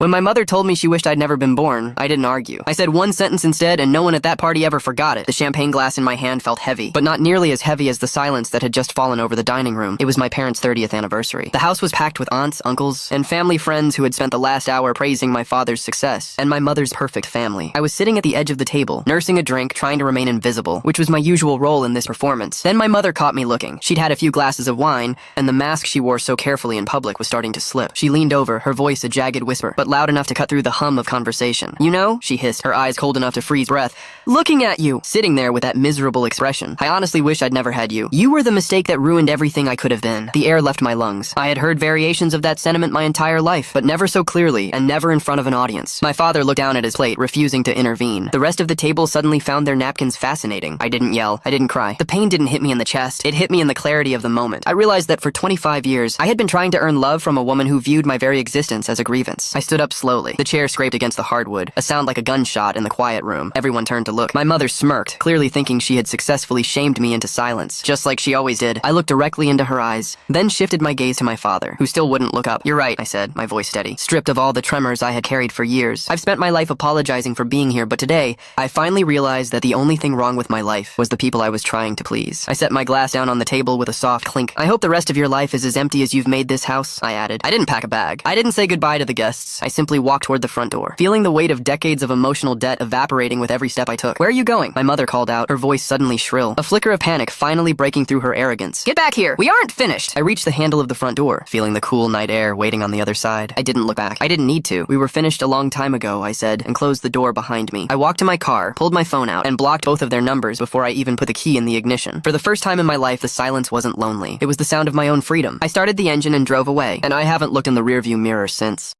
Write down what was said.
When my mother told me she wished I'd never been born, I didn't argue. I said one sentence instead, and no one at that party ever forgot it. The champagne glass in my hand felt heavy, but not nearly as heavy as the silence that had just fallen over the dining room. It was my parents' 30th anniversary. The house was packed with aunts, uncles, and family friends who had spent the last hour praising my father's success, and my mother's perfect family. I was sitting at the edge of the table, nursing a drink, trying to remain invisible, which was my usual role in this performance. Then my mother caught me looking. She'd had a few glasses of wine, and the mask she wore so carefully in public was starting to slip. She leaned over, her voice a jagged whisper, but loud enough to cut through the hum of conversation. "You know," she hissed, her eyes cold enough to freeze breath, "looking at you, sitting there with that miserable expression. I honestly wish I'd never had you. You were the mistake that ruined everything I could have been." The air left my lungs. I had heard variations of that sentiment my entire life, but never so clearly, and never in front of an audience. My father looked down at his plate, refusing to intervene. The rest of the table suddenly found their napkins fascinating. I didn't yell. I didn't cry. The pain didn't hit me in the chest. It hit me in the clarity of the moment. I realized that for 25 years, I had been trying to earn love from a woman who viewed my very existence as a grievance. I stood up slowly. The chair scraped against the hardwood, a sound like a gunshot in the quiet room. Everyone turned to look. My mother smirked, clearly thinking she had successfully shamed me into silence, just like she always did. I looked directly into her eyes, then shifted my gaze to my father, who still wouldn't look up. "You're right," I said, my voice steady, stripped of all the tremors I had carried for years. "I've spent my life apologizing for being here, but today, I finally realized that the only thing wrong with my life was the people I was trying to please." I set my glass down on the table with a soft clink. "I hope the rest of your life is as empty as you've made this house," I added. I didn't pack a bag. I didn't say goodbye to the guests. I simply walked toward the front door, feeling the weight of decades of emotional debt evaporating with every step I took. "Where are you going?" my mother called out, her voice suddenly shrill, a flicker of panic finally breaking through her arrogance. "Get back here! We aren't finished!" I reached the handle of the front door, feeling the cool night air waiting on the other side. I didn't look back. I didn't need to. "We were finished a long time ago," I said, and closed the door behind me. I walked to my car, pulled my phone out, and blocked both of their numbers before I even put the key in the ignition. For the first time in my life, the silence wasn't lonely. It was the sound of my own freedom. I started the engine and drove away, and I haven't looked in the rearview mirror since.